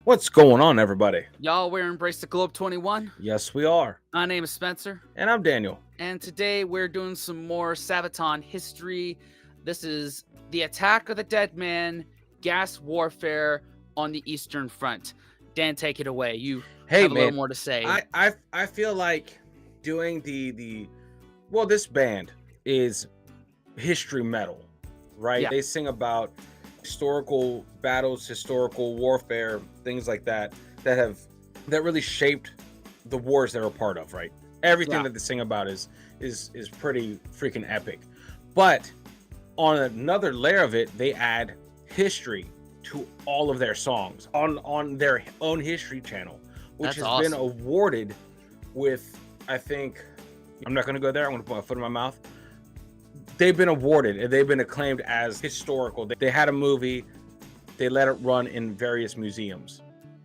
What's going on, everybody? Y'all, we're Embrace the Globe 21. Yes, we are. My name is Spencer, And I'm Daniel. and today we're doing some more Sabaton history. This is the attack of the dead man, gas warfare on the Eastern Front. Dan, take it away. You have a little more to say. I feel like doing this band is history metal, right? Yeah. They sing about historical battles, historical warfare, things like that that really shaped the wars they were part of, right? Everything that they sing about is pretty freaking epic. But on another layer of it, they add history to all of their songs on their own history channel, which has been awarded with, I think, I'm not going to go there. I'm going to put my foot in my mouth. They've been awarded and they've been acclaimed as historical. They had a movie. They let it run in various museums.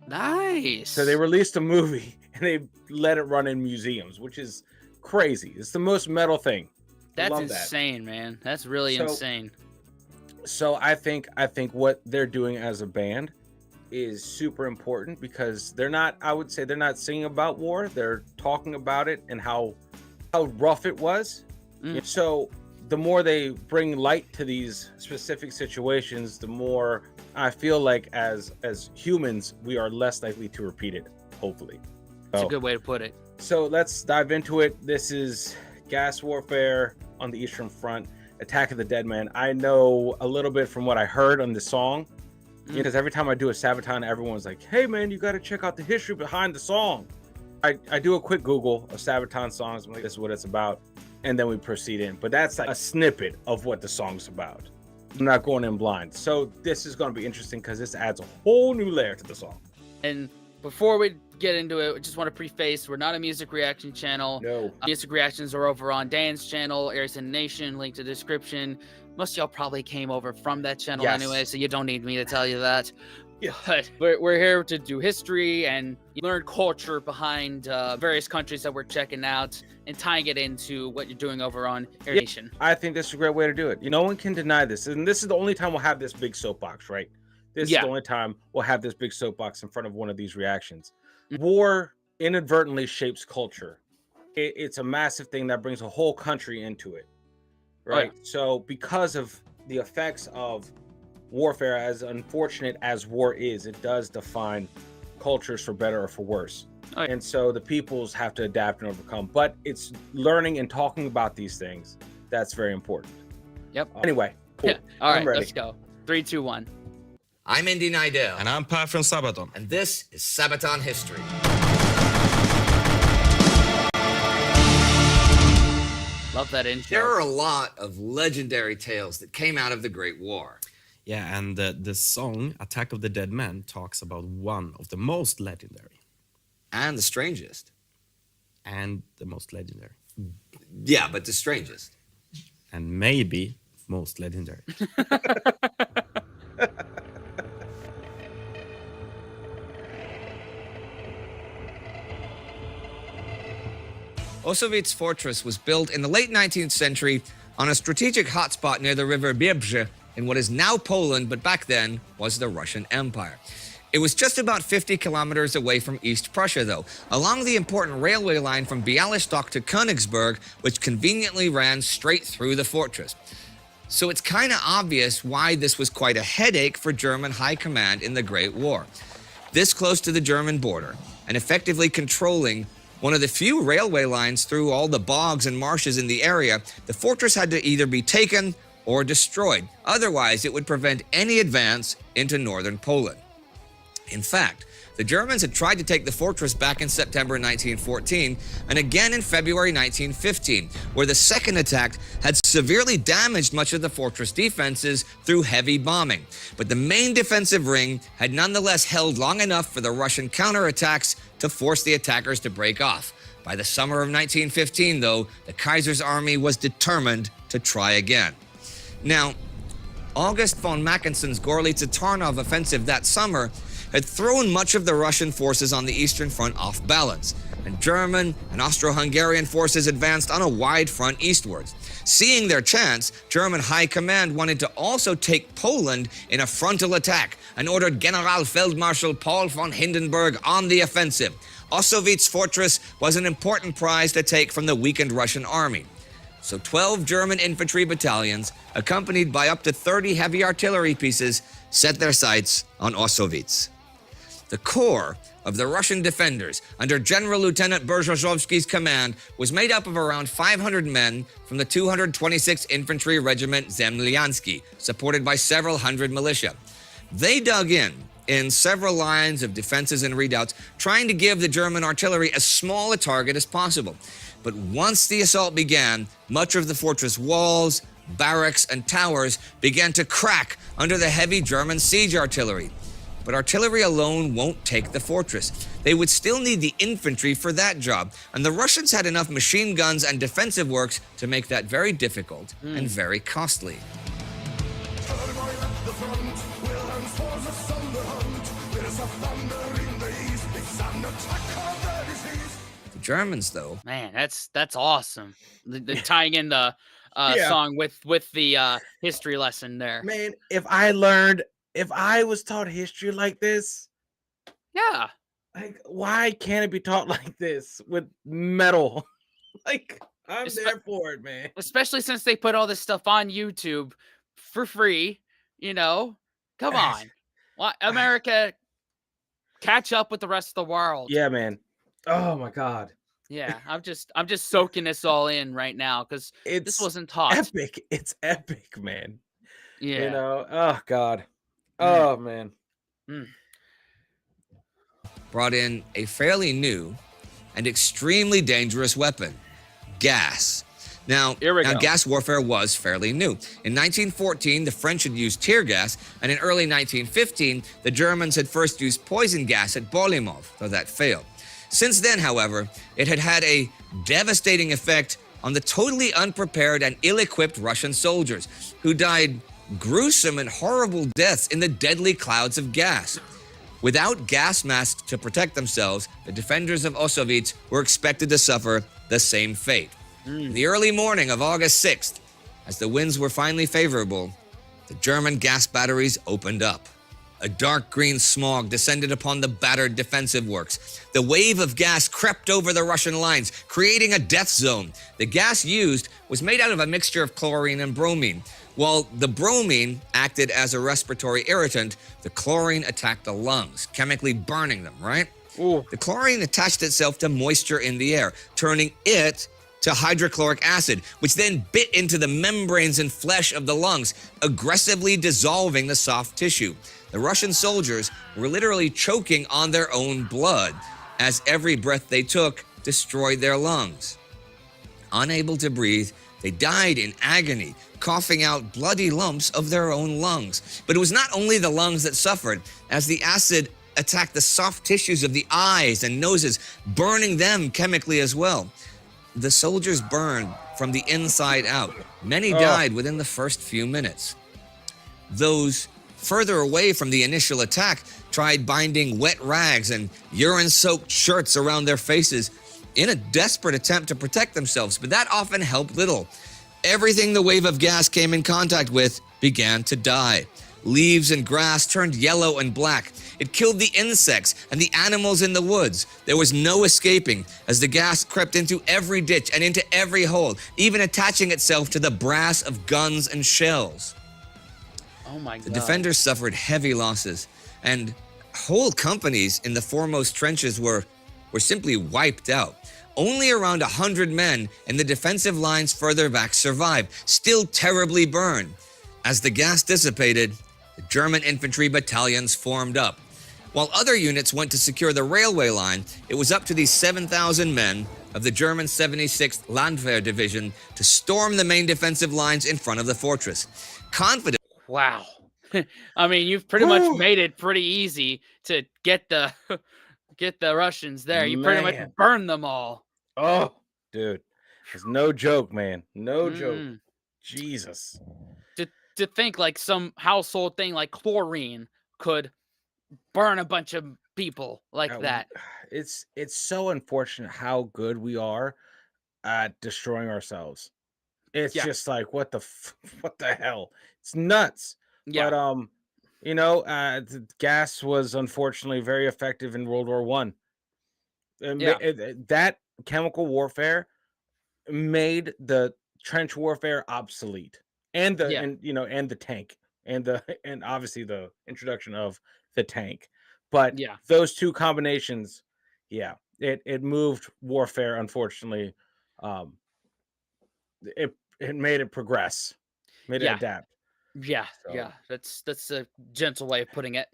Nice. So they released a movie and they let it run in museums, which is crazy. It's the most metal thing. That's insane, man. That's really insane. So I think what they're doing as a band is super important because I would say they're not singing about war. They're talking about it and how rough it was. So the more they bring light to these specific situations, the more I feel like as humans, we are less likely to repeat it, hopefully. That's a good way to put it. So let's dive into it. This is gas warfare on the Eastern Front, Attack of the Dead Man. I know a little bit from what I heard on the song, because every time I do a Sabaton, everyone's like, hey man, you got to check out the history behind the song. I do a quick Google of Sabaton songs. I'm like, this is what it's about. And then we proceed in. But that's like a snippet of what the song's about. I'm not going in blind. So this is going to be interesting because this adds a whole new layer to the song. And before we get into it, I just want to preface, we're not a music reaction channel. No. Music reactions are over on Dan's channel, Aries in the Nation, link to the description. Most of y'all probably came over from that channel anyway, so you don't need me to tell you that. Yeah. But we're here to do history and learn culture behind various countries that we're checking out and tying it into what you're doing over on Air Nation. I think this is a great way to do it. No one can deny this. And this is the only time we'll have this big soapbox, right? This is the only time we'll have this big soapbox in front of one of these reactions. War inadvertently shapes culture. It's a massive thing that brings a whole country into it, right? So because of the effects of warfare, as unfortunate as war is, it does define cultures for better or for worse. And so the peoples have to adapt and overcome. But it's learning and talking about these things that's very important. Yep. Anyway, cool. Yeah. All right, let's go. 3, 2, 1. I'm Indy Nidell. And I'm Pat from Sabaton. And this is Sabaton History. Love that intro. There are a lot of legendary tales that came out of the Great War. Yeah, and the song Attack of the Dead Man talks about one of the most legendary. And the strangest. And the most legendary. Yeah, but the strangest. And maybe most legendary. Osowicz Fortress was built in the late 19th century on a strategic hotspot near the river Biebrze in what is now Poland, but back then was the Russian Empire. It was just about 50 kilometers away from East Prussia, though, along the important railway line from Bialystok to Königsberg, which conveniently ran straight through the fortress. So it's kind of obvious why this was quite a headache for German high command in the Great War. This close to the German border, and effectively controlling one of the few railway lines through all the bogs and marshes in the area, the fortress had to either be taken or destroyed. Otherwise, it would prevent any advance into northern Poland. In fact, the Germans had tried to take the fortress back in September 1914 and again in February 1915, where the second attack had severely damaged much of the fortress defenses through heavy bombing. But the main defensive ring had nonetheless held long enough for the Russian counterattacks to force the attackers to break off. By the summer of 1915, though, the Kaiser's army was determined to try again. Now, August von Mackensen's Gorlice Tarnov offensive that summer had thrown much of the Russian forces on the Eastern Front off balance, and German and Austro-Hungarian forces advanced on a wide front eastwards. Seeing their chance, German high command wanted to also take Poland in a frontal attack and ordered Generalfeldmarschall Paul von Hindenburg on the offensive. Ossowitz fortress was an important prize to take from the weakened Russian army. So 12 German infantry battalions, accompanied by up to 30 heavy artillery pieces, set their sights on Ossowitz. The core of the Russian defenders, under General Lieutenant Berzhozovsky's command, was made up of around 500 men from the 226th Infantry Regiment Zemlyansky, supported by several hundred militia. They dug in several lines of defenses and redoubts, trying to give the German artillery as small a target as possible. But once the assault began, much of the fortress walls, barracks, and towers began to crack under the heavy German siege artillery. But artillery alone won't take the fortress. They would still need the infantry for that job, and the Russians had enough machine guns and defensive works to make that very difficult and very costly. The Germans, though, Man, that's awesome. The tying in the song with the history lesson there. Man, if I was taught history like this, Yeah. like, why can't it be taught like this with metal? Like, I'm there for it, man. Especially since they put all this stuff on YouTube for free, you know? Come on. Why, America, catch up with the rest of the world. Yeah, man. Oh my God. Yeah, I'm just soaking this all in right now because this wasn't taught. Epic. It's epic, man. Yeah. You know, oh God. Oh man. brought in a fairly new and extremely dangerous weapon, gas. Now, gas warfare was fairly new. In 1914, the French had used tear gas, and in early 1915, the Germans had first used poison gas at Bolimov, though that failed. Since then, however, it had had a devastating effect on the totally unprepared and ill-equipped Russian soldiers, who died gruesome and horrible deaths in the deadly clouds of gas. Without gas masks to protect themselves, the defenders of Ossowitz were expected to suffer the same fate. In the early morning of August 6th, as the winds were finally favorable, the German gas batteries opened up. A dark green smog descended upon the battered defensive works. The wave of gas crept over the Russian lines, creating a death zone. The gas used was made out of a mixture of chlorine and bromine. While the bromine acted as a respiratory irritant, the chlorine attacked the lungs, chemically burning them, right? Ooh. The chlorine attached itself to moisture in the air, turning it to hydrochloric acid, which then bit into the membranes and flesh of the lungs, aggressively dissolving the soft tissue. The Russian soldiers were literally choking on their own blood, as every breath they took destroyed their lungs. Unable to breathe, they died in agony, coughing out bloody lumps of their own lungs. But it was not only the lungs that suffered, as the acid attacked the soft tissues of the eyes and noses, burning them chemically as well. The soldiers burned from the inside out. Many died within the first few minutes. Those further away from the initial attack tried binding wet rags and urine-soaked shirts around their faces in a desperate attempt to protect themselves, but that often helped little. Everything the wave of gas came in contact with began to die. Leaves and grass turned yellow and black. It killed the insects and the animals in the woods. There was no escaping, as the gas crept into every ditch and into every hole, even attaching itself to the brass of guns and shells. Oh my God. The defenders suffered heavy losses, and whole companies in the foremost trenches were simply wiped out. Only around 100 men in the defensive lines further back survived, still terribly burned. As the gas dissipated, the German infantry battalions formed up. While other units went to secure the railway line, it was up to these 7,000 men of the German 76th Landwehr Division to storm the main defensive lines in front of the fortress. Confident. Wow. I mean, you've pretty much made it pretty easy to get the Russians there. You pretty much burned them all. Oh, dude. It's no joke, man. No joke. Jesus. To think like some household thing like chlorine could burn a bunch of people like that. It's so unfortunate how good we are at destroying ourselves. It's Yeah. just like what the hell? It's nuts. Yeah. But gas was unfortunately very effective in World War One. Yeah. That chemical warfare made the trench warfare obsolete, and the Yeah. and you know and the tank, and the and obviously the introduction of the tank. But Yeah. those two combinations, yeah, it moved warfare. Unfortunately, um, it made it progress, made it Yeah. adapt. Yeah. So Yeah. That's a gentle way of putting it.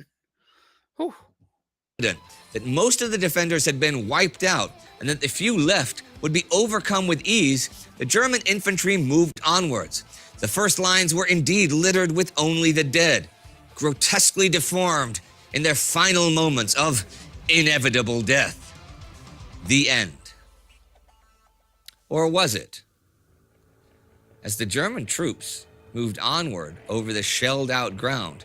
Whew. That most of the defenders had been wiped out and that the few left would be overcome with ease, the German infantry moved onwards. The first lines were indeed littered with only the dead, grotesquely deformed in their final moments of inevitable death. The end. Or was it? As the German troops moved onward over the shelled-out ground,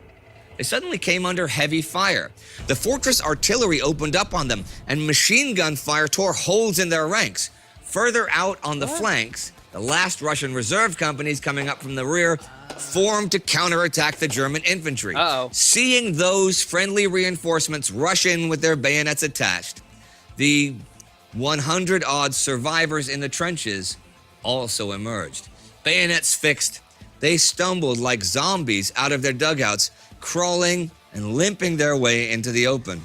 they suddenly came under heavy fire. The fortress artillery opened up on them, and machine gun fire tore holes in their ranks. Further out on the flanks, the last Russian reserve companies coming up from the rear formed to counterattack the German infantry. Uh-oh. Seeing those friendly reinforcements rush in with their bayonets attached, the 100-odd survivors in the trenches also emerged. Bayonets fixed, they stumbled like zombies out of their dugouts, crawling and limping their way into the open.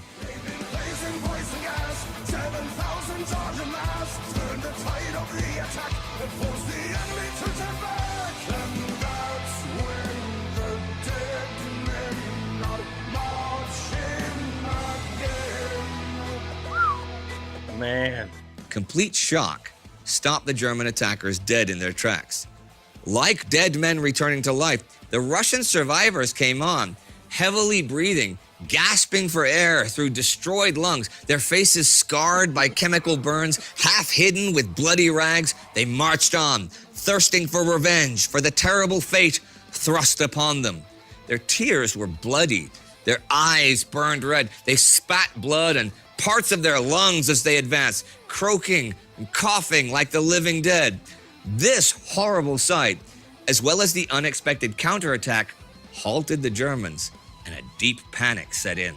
man, Complete shock stopped the German attackers dead in their tracks. Like dead men returning to life, the Russian survivors came on, heavily breathing, gasping for air through destroyed lungs, their faces scarred by chemical burns, half hidden with bloody rags. They marched on, thirsting for revenge for the terrible fate thrust upon them. Their tears were bloody, their eyes burned red. They spat blood and parts of their lungs as they advanced, croaking and coughing like the living dead. This horrible sight, as well as the unexpected counterattack, halted the Germans, and a deep panic set in.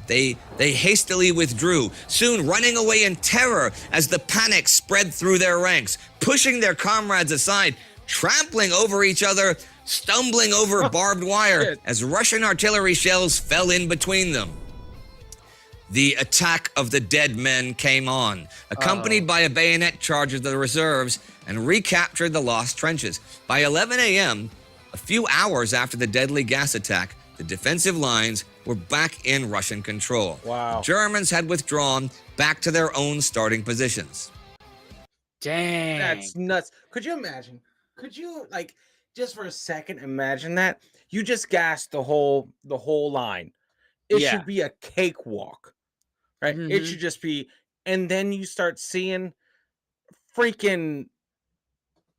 They hastily withdrew, soon running away in terror as the panic spread through their ranks, pushing their comrades aside, trampling over each other, stumbling over barbed wire as Russian artillery shells fell in between them. The attack of the dead men came on, accompanied by a bayonet charge of the reserves, and recaptured the lost trenches. By 11 a.m., a few hours after the deadly gas attack, the defensive lines were back in Russian control. Wow. The Germans had withdrawn back to their own starting positions. Dang. that's nuts. Could you imagine? Could you, like, just for a second imagine that? You just gassed the whole line. It Yeah. should be a cakewalk, right? It Mhm. should just be, and then you start seeing freaking,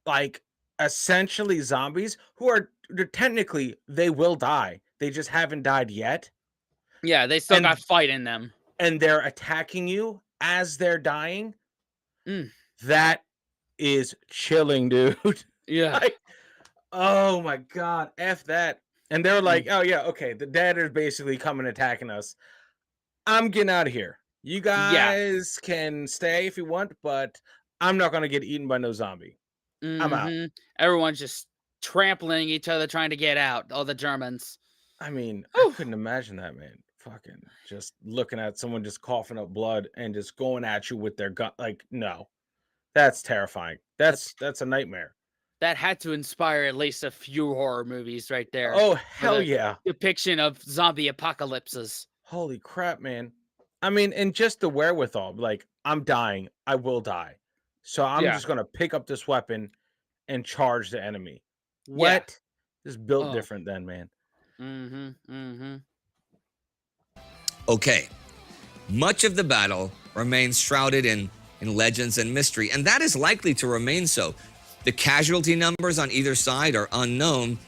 like, essentially zombies who are technically, they will die. They just haven't died yet. Yeah, they still And- got fight in them. And they're attacking you as they're dying. Mm. That is chilling, dude. Yeah. Like, oh my god, F that. And they're like, oh yeah, okay, the dead are basically coming attacking us. I'm getting out of here. You guys can stay if you want, but I'm not gonna get eaten by no zombie. I'm out. Mhm. Everyone's just trampling each other trying to get out, all the Germans. I mean, Whew. I couldn't imagine that, man. Fucking just looking at someone just coughing up blood and just going at you with their gun. Like, no, that's terrifying. That's a nightmare. That had to inspire at least a few horror movies right there. Oh hell the- yeah! Depiction of zombie apocalypses. Holy crap, man. I mean, and just the wherewithal, like, I'm dying, I will die. So I'm Yeah. just gonna pick up this weapon and charge the enemy. Yeah. What? Is built Oh. different then, man. Mm-hmm. Mm-hmm. Okay, much of the battle remains shrouded in legends and mystery, and that is likely to remain so. The casualty numbers on either side are unknown,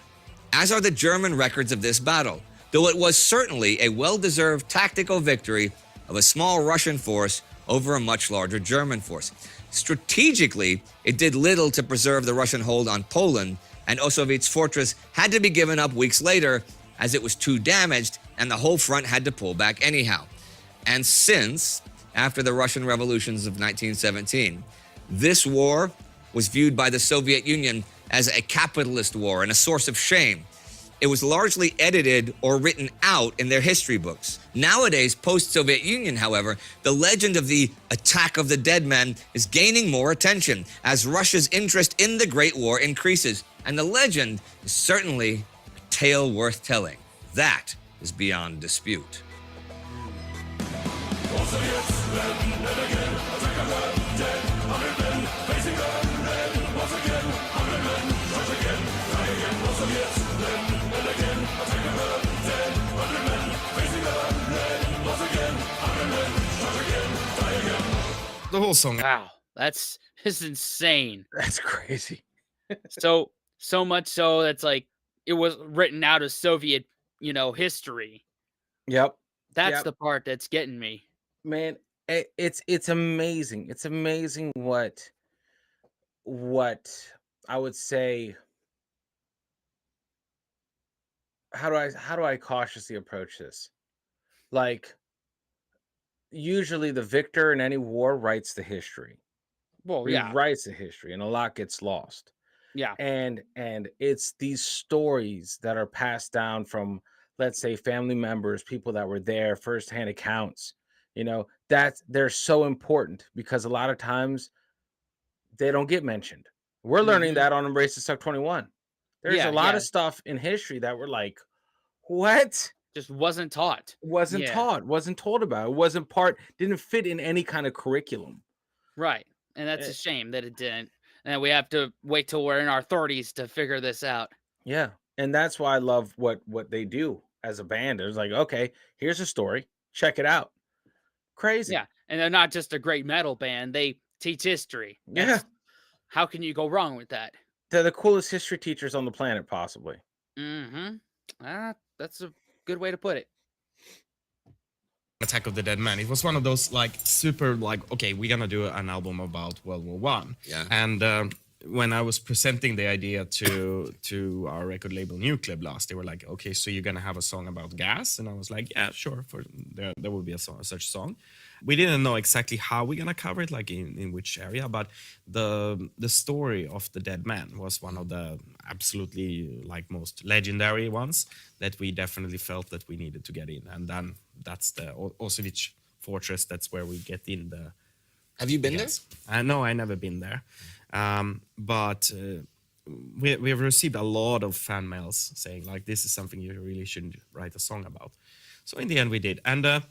as are the German records of this battle, though it was certainly a well-deserved tactical victory of a small Russian force over a much larger German force. Strategically, it did little to preserve the Russian hold on Poland, and Ossowiec's fortress had to be given up weeks later as it was too damaged and the whole front had to pull back anyhow. And since, after the Russian revolutions of 1917, this war was viewed by the Soviet Union as a capitalist war and a source of shame, it was largely edited or written out in their history books. Nowadays, post-Soviet Union, however, the legend of the Attack of the Dead Men is gaining more attention as Russia's interest in the Great War increases. And the legend is certainly a tale worth telling. That is beyond dispute. The whole song. Wow, that's insane. That's crazy. So much so that's like it was written out of Soviet, history. Yep. That's the part that's getting me. Man, it's amazing. It's amazing what I would say. How do I cautiously approach this? Like, usually the victor in any war writes the history. Well, He yeah, writes the history, and a lot gets lost. yeah, And it's these stories that are passed down from, let's say, family members, people that were there, firsthand accounts. That they're so important because a lot of times they don't get mentioned. We're learning that on Embrace the Suck 21. There's a lot of stuff in history that we're like, what? just wasn't taught. Wasn't Yeah. taught, wasn't told about. It wasn't didn't fit in any kind of curriculum. Right, and that's Eh. a shame that it didn't. And we have to wait till we're in our 30s to figure this out. Yeah. And that's why I love what they do as a band. It's like, okay, here's a story. Check it out. Crazy. Yeah, and they're not just a great metal band; they teach history. Yeah. How can you go wrong with that? They're the coolest history teachers on the planet, possibly. Mm-hmm. That's a good way to put it. Attack of the Dead Man. It was one of those like super like, okay, we're gonna do an album about World War One. Yeah. And when I was presenting the idea to our record label Nuclear Blast, they were like, okay, so you're gonna have a song about gas? And I was like, yeah, sure. There will be a such song. We didn't know exactly how we're gonna cover it, like in which area, but the story of the dead man was one of the absolutely like most legendary ones that we definitely felt that we needed to get in. And then that's the Ossowiec fortress. That's where we get in the. Have you been there? No, I never been there. But we have received a lot of fan mails saying like, this is something you really should write a song about. So in the end we did. And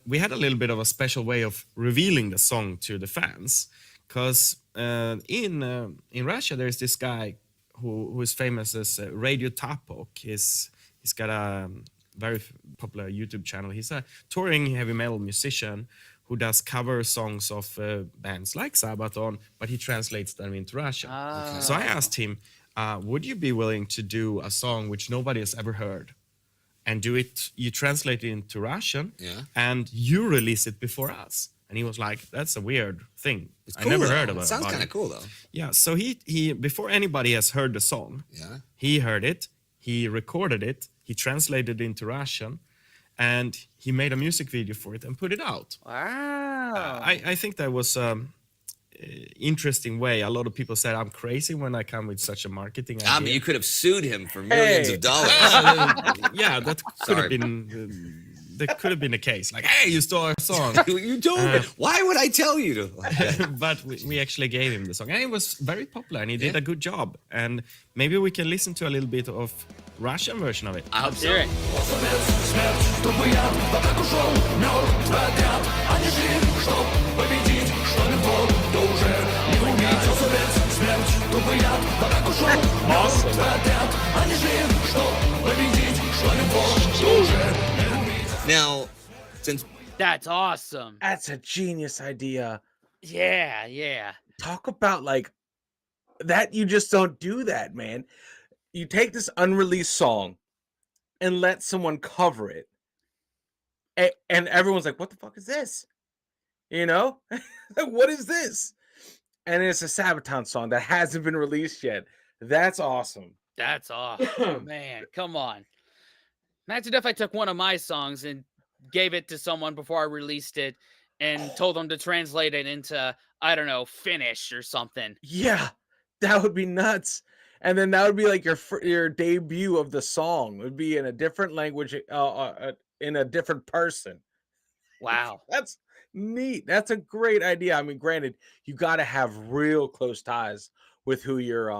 we had a little bit of a special way of revealing the song to the fans. Because in Russia, there's this guy who is famous as Radio Tapok. He's got a very popular YouTube channel. He's a touring heavy metal musician who does cover songs of bands like Sabaton, but he translates them into Russian. Ah. So I asked him, would you be willing to do a song which nobody has ever heard? And do it, you translate it into Russian, and you release it before us. And he was like, that's a weird thing. It's I cool, never though. heard about it. It sounds kind of cool, though. Yeah, so he before anybody has heard the song, he heard it, he recorded it, he translated it into Russian, and he made a music video for it and put it out. Wow. I think that was interesting way. A lot of people said I'm crazy when I come with such a marketing idea. But you could have sued him for millions of dollars. Yeah, that could have been. That could have been the case. Like, hey, you stole our song. You told me. Why would I tell you to? But we actually gave him the song, and it was very popular, and he did a good job. And maybe we can listen to a little bit of Russian version of it. I hope so. Hear it. Now, since That's awesome. That's a genius idea. Yeah. Talk about like that. You just don't do that, man. You take this unreleased song and let someone cover it. And everyone's like, what the fuck is this? You know, like, what is this? And it's a Sabaton song that hasn't been released yet. That's awesome. That's man, come on. Imagine if I took one of my songs and gave it to someone before I released it and told them to translate it into, I don't know, Finnish or something. Yeah, that would be nuts. And then that would be like your debut of the song. It would be in a different language, in a different person. Wow. That's neat. That's a great idea. I mean, granted, you got to have real close ties with who you're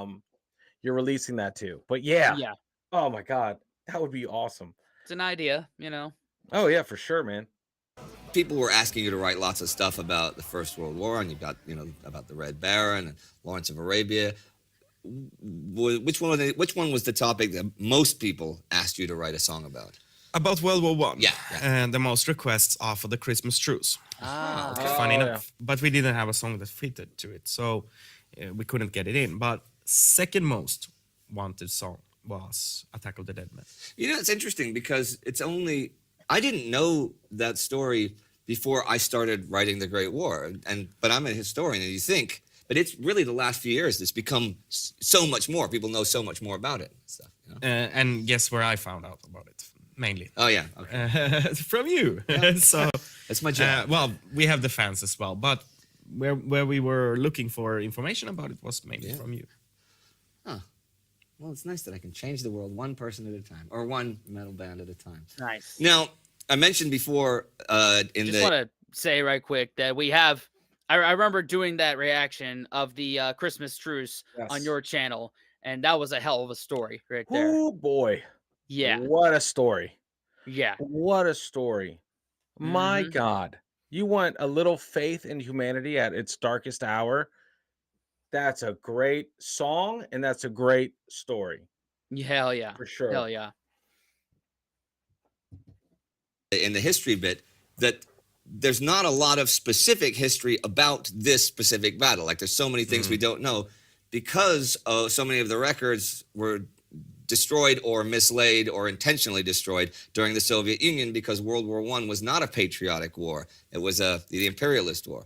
releasing that to. But yeah. Yeah. Oh my god, that would be awesome. It's an idea, you know. Oh yeah, for sure, man. People were asking you to write lots of stuff about the First World War, and you got, about the Red Baron and Lawrence of Arabia. Which one was the topic that most people asked you to write a song about? About World War One. Yeah. And the most requests are for the Christmas truce. Okay. Funny Oh, enough, but we didn't have a song that fitted to it, so we couldn't get it in. But second most wanted song was Attack of the Dead Men. It's interesting because I didn't know that story before I started writing The Great War, but I'm a historian, and you think, but it's really the last few years it's become so much more. People know so much more about it and stuff. And guess where I found out about it? Mainly. Oh yeah, okay. From you. So That's my job. well, we have the fans as well, but where we were looking for information about it was mainly from you. Huh. Well, it's nice that I can change the world one person at a time, or one metal band at a time. Nice. Now, I mentioned before Just want to say right quick that we have. I remember doing that reaction of the Christmas truce on your channel, and that was a hell of a story right there. Oh boy. Yeah. What a story. Yeah. What a story. My God. You want a little faith in humanity at its darkest hour? That's a great song, and that's a great story. Hell yeah. For sure. Hell yeah. in the history bit that there's not a lot of specific history about this specific battle. Like there's so many things we don't know because so many of the records were destroyed or mislaid or intentionally destroyed during the Soviet Union because World War I was not a patriotic war. It was the imperialist war.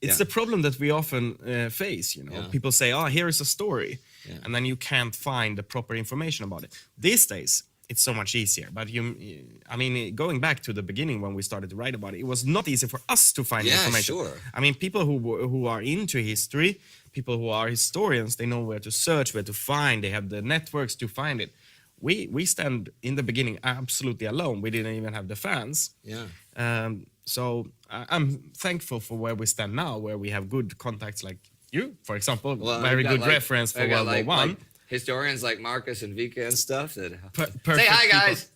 It's the problem that we often face, People say, oh, here is a story. Yeah. And then you can't find the proper information about it. These days, it's so much easier. But going back to the beginning when we started to write about it, it was not easy for us to find information. Sure. I mean, people who are into history, people who are historians, they know where to search, where to find. They have the networks to find it. We stand in the beginning absolutely alone. We didn't even have the fans. Yeah. So I'm thankful for where we stand now, where we have good contacts like you, for example. Well, very good reference for World War One. Historians like Marcus and Vika and stuff that say hi, guys.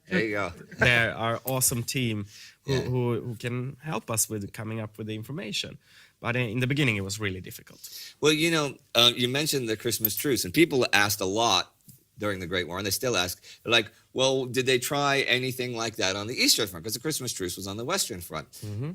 There you go. They're our awesome team who can help us with coming up with the information. But in the beginning, it was really difficult. Well, you mentioned the Christmas truce, and people asked a lot during the Great War, and they still ask, like, well, did they try anything like that on the Eastern Front? Because the Christmas truce was on the Western Front.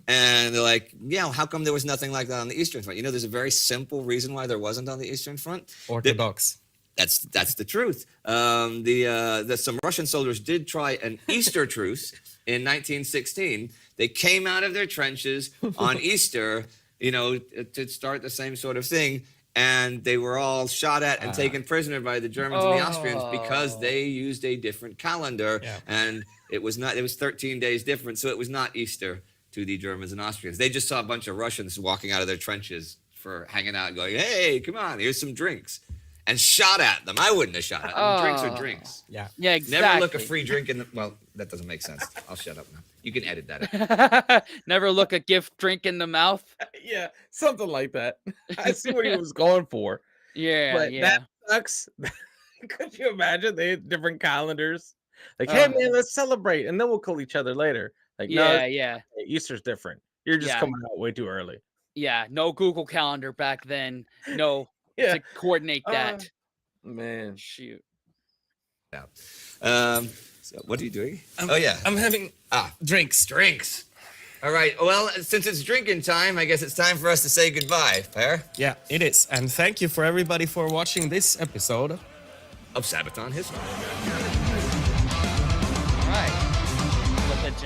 And they're like, yeah, how come there was nothing like that on the Eastern Front? There's a very simple reason why there wasn't on the Eastern Front. Orthodox. That's the truth. Some Russian soldiers did try an Easter truce in 1916. They came out of their trenches on Easter, to start the same sort of thing. And they were all shot at and taken prisoner by the Germans and the Austrians because they used a different calendar. Yeah. And it was 13 days different. So it was not Easter to the Germans and Austrians. They just saw a bunch of Russians walking out of their trenches for hanging out and going, hey, come on, here's some drinks. And shot at them. I wouldn't have shot at them. Drinks are drinks. Yeah. Yeah, exactly. Never look a free drink in the... Well, that doesn't make sense. I'll shut up now. You can edit that out. Never look a gift drink in the mouth. Yeah, something like that. I see what he was going for. Yeah, but that sucks. Could you imagine? They had different calendars. Like, hey man, let's celebrate, and then we'll kill each other later. Like, no, Easter's different. You're just coming out way too early. Yeah, no Google Calendar back then. No, to coordinate that. Man, shoot. Yeah. So what are you doing? I'm having drinks. Drinks. All right. Well, since it's drinking time, I guess it's time for us to say goodbye, Per. Yeah, it is. And thank you for everybody for watching this episode of Sabaton History. All right.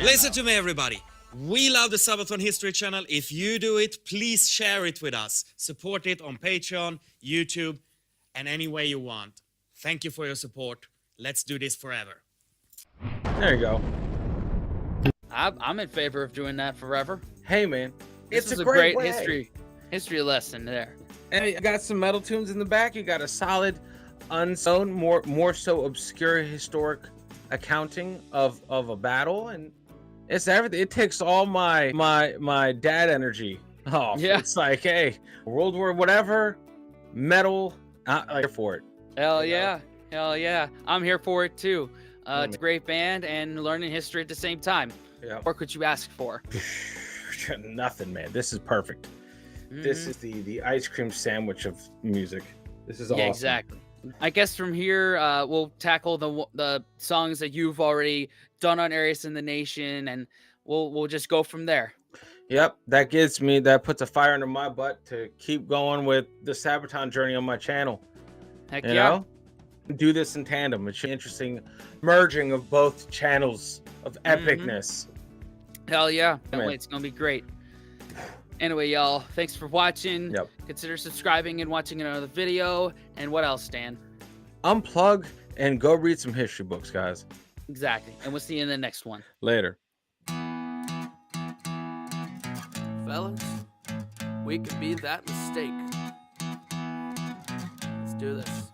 Listen to me, everybody. We love the Sabaton History Channel. If you do it, please share it with us. Support it on Patreon, YouTube, and any way you want. Thank you for your support. Let's do this forever. There you go. I'm in favor of doing that forever. Hey, man. This It's is a great way. history lesson there. And you got some metal tunes in the back. You got a solid, unknown, more so obscure historic accounting of a battle, and it's everything. It takes all my dad energy off. Yeah. It's like, hey, World War whatever, metal, I'm here for it. Hell yeah. Hell yeah. I'm here for it too. It's a great band and learning history at the same time. Yeah. What could you ask for? Nothing, man. This is perfect. This is the ice cream sandwich of music. This is awesome. Yeah, exactly. I guess from here, we'll tackle the songs that you've already done on Areas in the Nation, and we'll just go from there. Yep, that puts a fire under my butt to keep going with the Sabaton journey on my channel. Heck You yeah. know? Do this in tandem. It's an interesting merging of both channels of epicness. Hell yeah. Can't Man. wait. It's going to be great. Anyway, y'all, thanks for watching. Yep. Consider subscribing and watching another video. And what else, Dan? Unplug and go read some history books, guys. Exactly. And we'll see you in the next one. Later. Fellas, we could be that mistake. Let's do this.